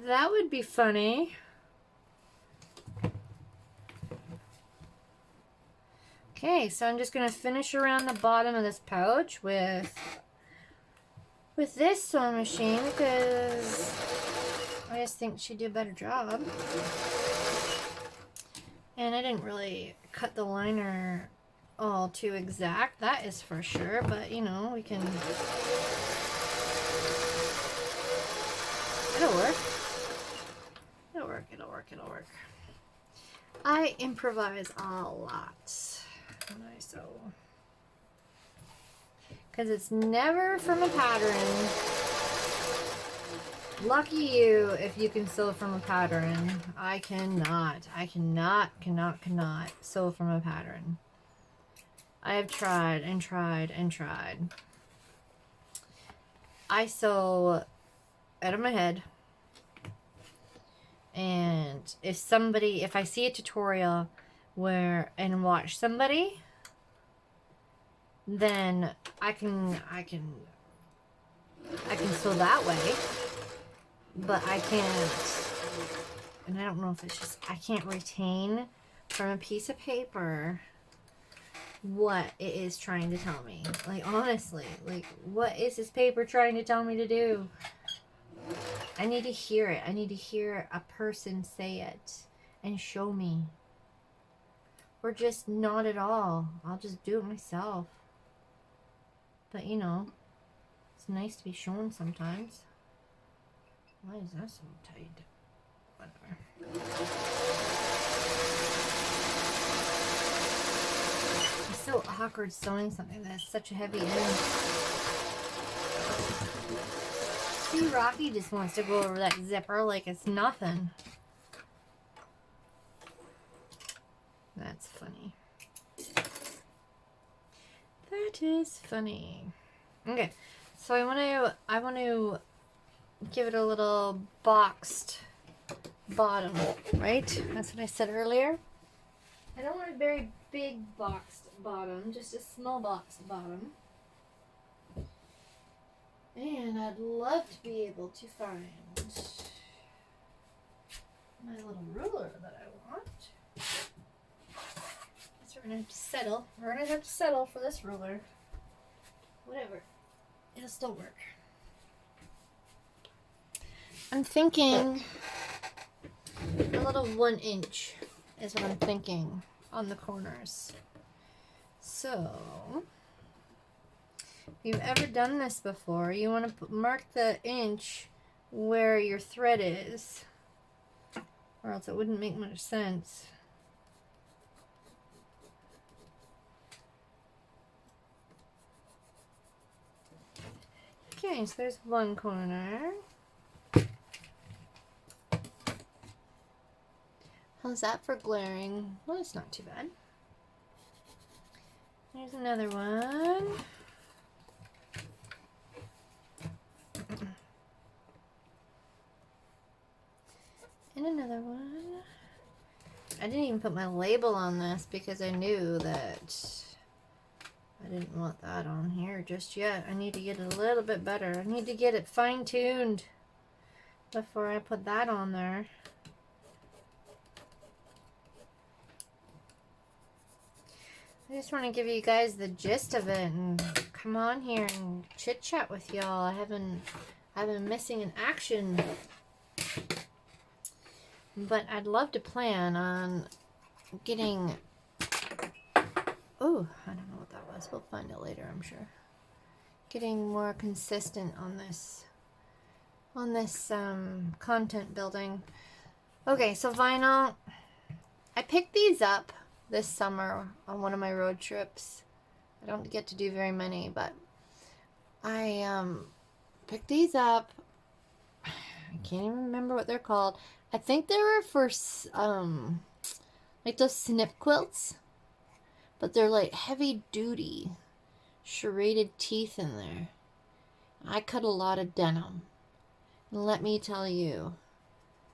That would be funny. Okay, so I'm just going to finish around the bottom of this pouch with with this sewing machine because I just think she'd do a better job. And I didn't really cut the liner all too exact, that is for sure, but you know, we can, it'll work. It'll work, it'll work, it'll work. I improvise a lot when I sew. Because it's never from a pattern. Lucky you if you can sew from a pattern. I cannot sew from a pattern. I have tried and tried and tried. I sew out of my head. And if I see a tutorial and watch somebody, then I can sew that way, but I can't, and I don't know if it's just, I can't retain from a piece of paper what it is trying to tell me. Like, honestly, like, what is this paper trying to tell me to do? I need to hear it. I need to hear a person say it and show me. Or just not at all. I'll just do it myself. But you know, it's nice to be shown sometimes. Why is that so tight? Whatever. It's so awkward sewing something that's such a heavy end. See, Rocky just wants to go over that zipper like it's nothing. That's funny. That is funny. Okay, so I want to give it a little boxed bottom, right? That's what I said earlier. I don't want a very big boxed bottom, just a small boxed bottom. And I'd love to be able to find my little ruler that I want. So we're gonna have to settle. We're gonna have to settle for this ruler. Whatever. It'll still work. I'm thinking a little 1 inch is what I'm thinking on the corners. So, if you've ever done this before, you want to mark the inch where your thread is, or else it wouldn't make much sense. Okay, so there's one corner. How's that for glaring? Well, it's not too bad. There's another one. And another one. I didn't even put my label on this because I knew that I didn't want that on here just yet. I need to get it a little bit better. I need to get it fine-tuned before I put that on there. I just want to give you guys the gist of it and come on here and chit chat with y'all. I've been missing in action, but I'd love to plan on getting. Oh, I don't know what that was. We'll find it later, I'm sure. Getting more consistent on this content building. Okay, so vinyl. I picked these up this summer on one of my road trips. I don't get to do very many, but I picked these up. I can't even remember what they're called. I think they were for like those snip quilts, but they're like heavy duty, serrated teeth in there. I cut a lot of denim, and let me tell you,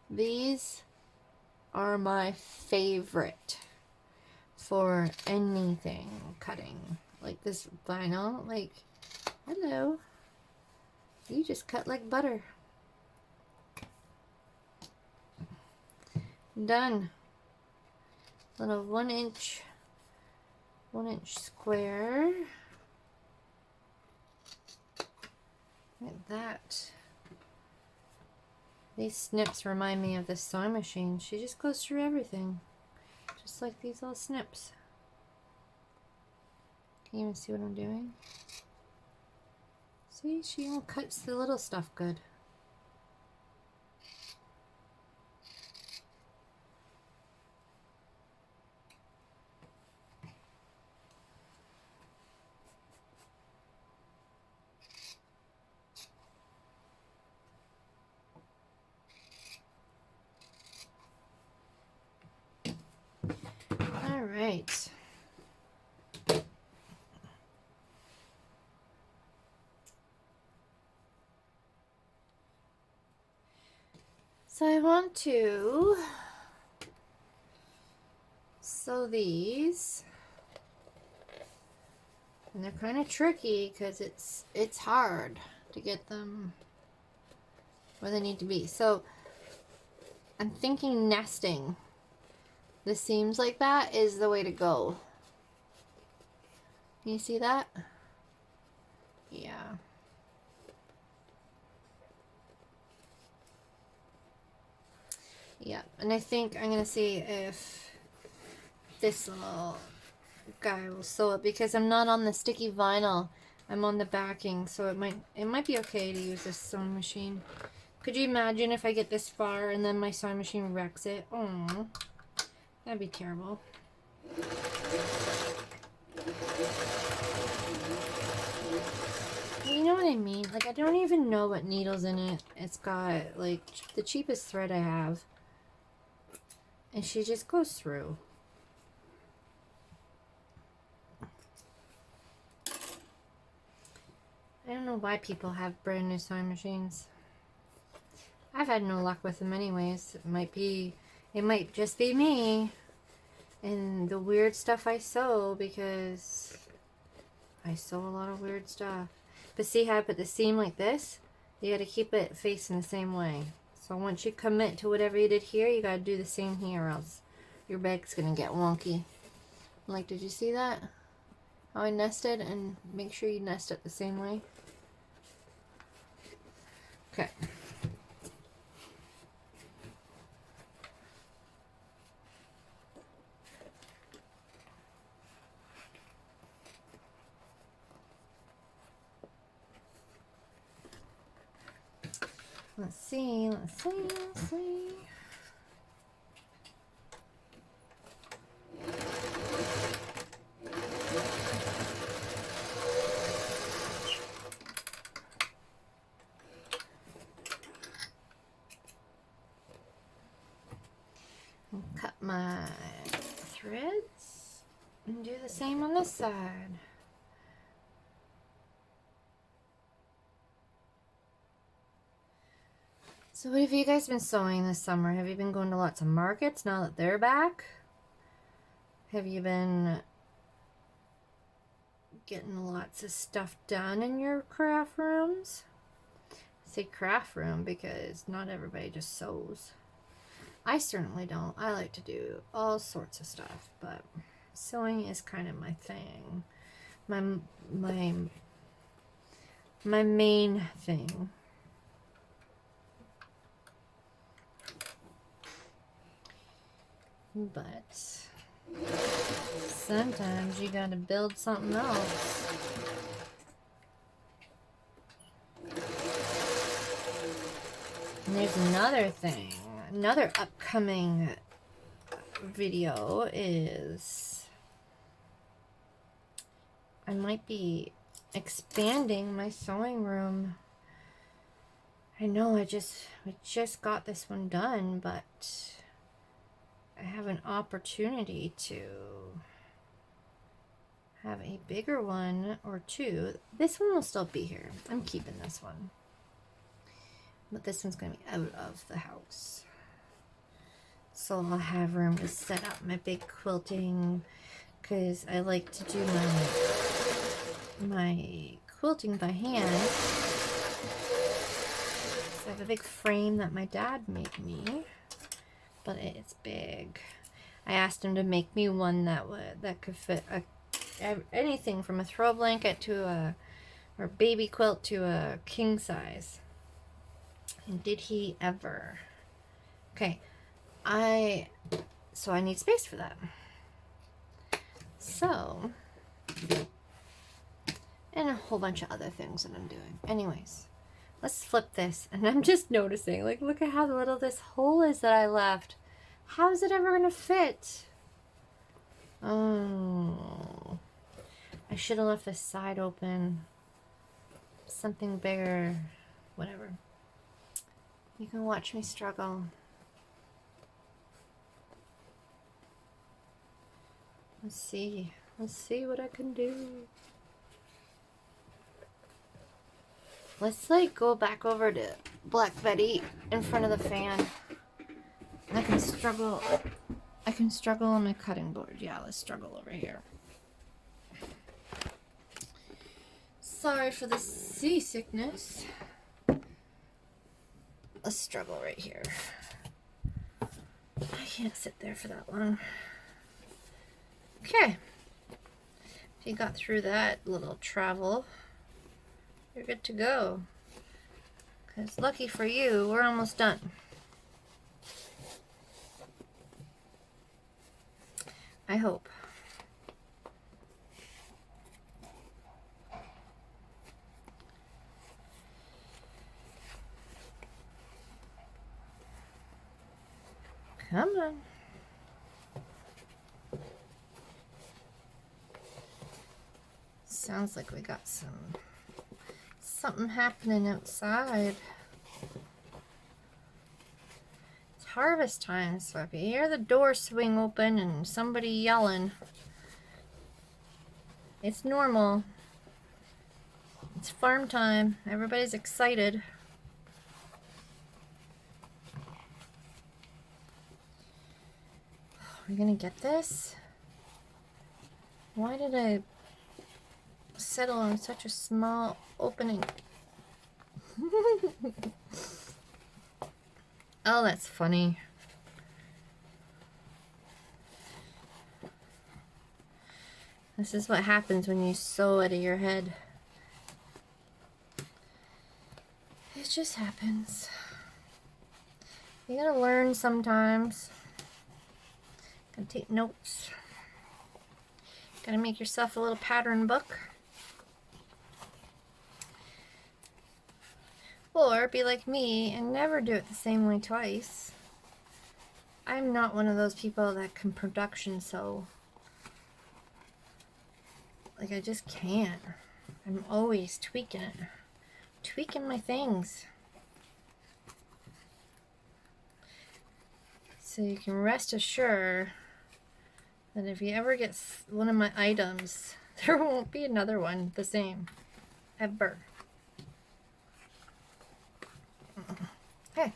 these are my favorite for anything cutting. Like this vinyl, like, hello, you just cut like butter. Done. Little 1 inch square. Like that. These snips remind me of this sewing machine. She just goes through everything. Just like these little snips. Can you even see what I'm doing? See, she even cuts the little stuff good. All right. So I want to sew these, and they're kind of tricky because it's hard to get them where they need to be. So I'm thinking nesting the seams like that is the way to go. Can you see that? Yeah. Yeah, and I think I'm gonna see if this little guy will sew it, because I'm not on the sticky vinyl. I'm on the backing, so it might be okay to use this sewing machine. Could you imagine if I get this far and then my sewing machine wrecks it? Oh, that'd be terrible. You know what I mean? Like, I don't even know what needle's in it. It's got, like, the cheapest thread I have. And she just goes through. I don't know why people have brand new sewing machines. I've had no luck with them anyways. It might just be me and the weird stuff I sew, because I sew a lot of weird stuff. But see how I put the seam like this? You gotta keep it facing the same way. So once you commit to whatever you did here, you gotta do the same here, or else your bag's gonna get wonky. Like, did you see that? How I nested? And make sure you nest it the same way. Okay. Let's see. I'll cut my threads and do the same on this side. So what have you guys been sewing this summer? Have you been going to lots of markets now that they're back? Have you been getting lots of stuff done in your craft rooms? I say craft room because not everybody just sews. I certainly don't. I like to do all sorts of stuff, but sewing is kind of my thing. My main thing. But sometimes you gotta build something else. And there's another thing. Another upcoming video is I might be expanding my sewing room. I know we just got this one done, but I have an opportunity to have a bigger one or two. This one will still be here. I'm keeping this one. But this one's going to be out of the house. So I'll have room to set up my big quilting, because I like to do my quilting by hand. So I have a big frame that my dad made me, but it's big. I asked him to make me one that could fit anything from a throw blanket to a Or baby quilt to a king size. And did he ever? Okay, so I need space for that. So, and a whole bunch of other things that I'm doing. Anyways, let's flip this. And I'm just noticing, like, look at how little this hole is that I left. How is it ever going to fit? Oh, I should have left this side open. Something bigger. Whatever. You can watch me struggle. Let's see. Let's see what I can do. Let's like go back over to Black Betty in front of the fan. I can struggle. I can struggle on my cutting board. Yeah, let's struggle over here. Sorry for the seasickness. Let's struggle right here. I can't sit there for that long. Okay. If you got through that little travel, you're good to go. Because lucky for you, we're almost done. I hope. Come on. Sounds like we got something happening outside. It's harvest time, so if you hear the door swing open and somebody yelling, it's normal. It's farm time. Everybody's excited. Are we gonna get this? Why did I settle on such a small opening? Oh, that's funny. This is what happens when you sew out of your head. It just happens. You gotta learn sometimes. Gotta take notes. Gotta make yourself a little pattern book. Or be like me and never do it the same way twice. I'm not one of those people that can production sew. Like, I just can't. I'm always tweaking it. Tweaking my things. So you can rest assured that if you ever get one of my items, there won't be another one the same. Ever. Okay.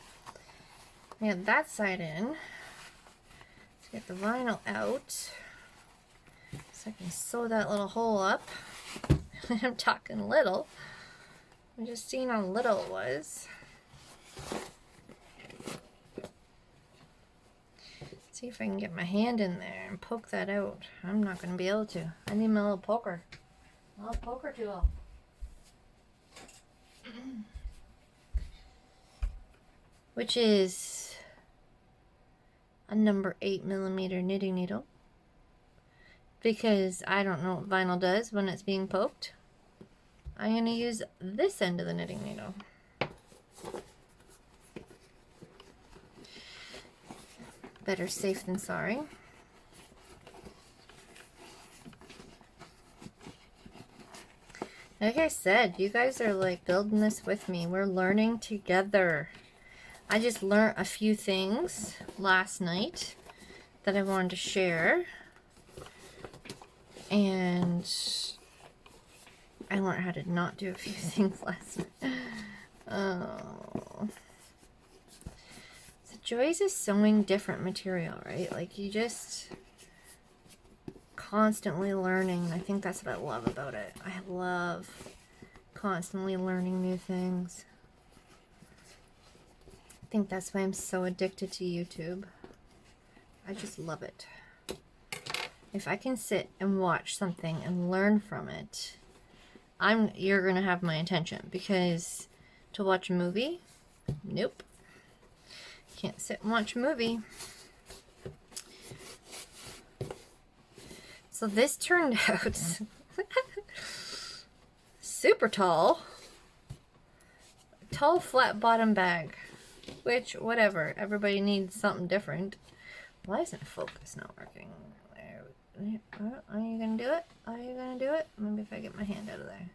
We have that side in. Let's get the vinyl out so I can sew that little hole up. I'm talking little. I'm just seeing how little it was. See if I can get my hand in there and poke that out. I'm not going to be able to. I need my little poker. My little poker tool. Which is a number 8mm knitting needle. Because I don't know what vinyl does when it's being poked. I'm going to use this end of the knitting needle. Better safe than sorry. Like I said, you guys are like building this with me. We're learning together. I just learned a few things last night that I wanted to share. And I learned how to not do a few things last night. Oh. The joys of sewing different material, right? Like, you just constantly learning. I think that's what I love about it. I love constantly learning new things. I think that's why I'm so addicted to YouTube. I just love it. If I can sit and watch something and learn from it, you're gonna have my attention, because to watch a movie, nope. Can't sit and watch a movie. So this turned out super tall. Tall flat bottom bag. Which, whatever. Everybody needs something different. Why isn't focus not working? Are you gonna do it? Are you gonna do it? Maybe if I get my hand out of there.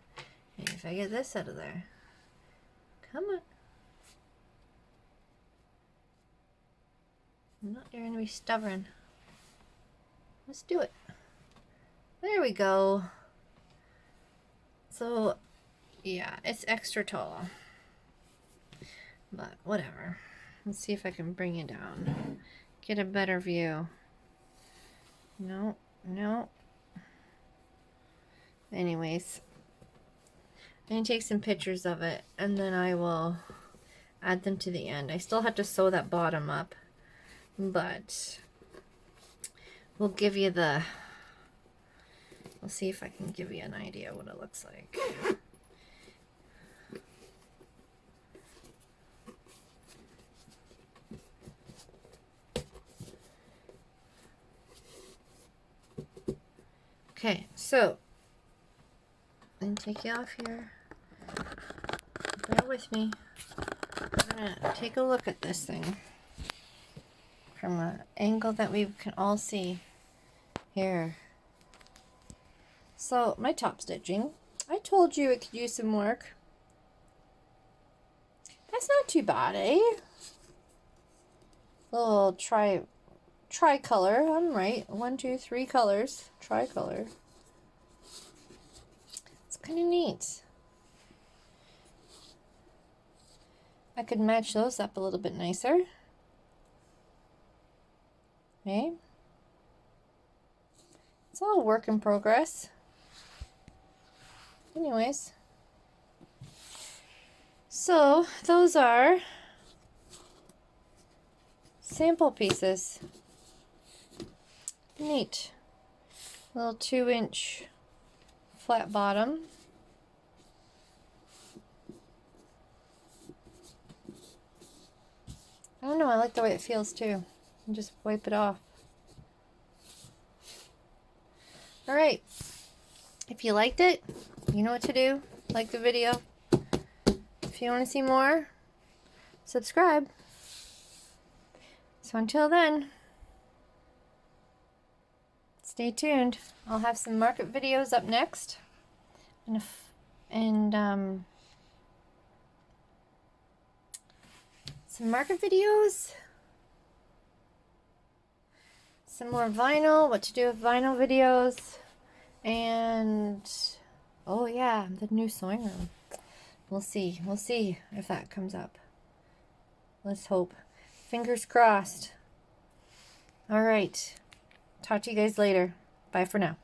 Maybe if I get this out of there. Come on. No, you're gonna be stubborn. Let's do it. There we go. So, yeah, it's extra tall. But whatever. Let's see if I can bring it down. Get a better view. No, no. Anyways, I'm going to take some pictures of it, and then I will add them to the end. I still have to sew that bottom up, but we'll give you the... We'll see if I can give you an idea what it looks like. Okay, so let me take you off here. Bear with me. I'm gonna take a look at this thing from an angle that we can all see here. So, my top stitching. I told you it could use some work. That's not too bad, eh? Little tricolor. I'm right. 1, 2, 3 colors. Tricolor. It's kind of neat. I could match those up a little bit nicer. Okay. It's all work in progress. Anyways. So, those are sample pieces. Neat. Little 2-inch flat bottom. I don't know, I like the way it feels too. And just wipe it off. Alright. If you liked it, you know what to do. Like the video. If you want to see more, subscribe. So until then, stay tuned. I'll have some market videos up next. Some market videos. Some more vinyl, what to do with vinyl videos. And, oh yeah, the new sewing room. We'll see if that comes up. Let's hope. Fingers crossed. All right. Talk to you guys later. Bye for now.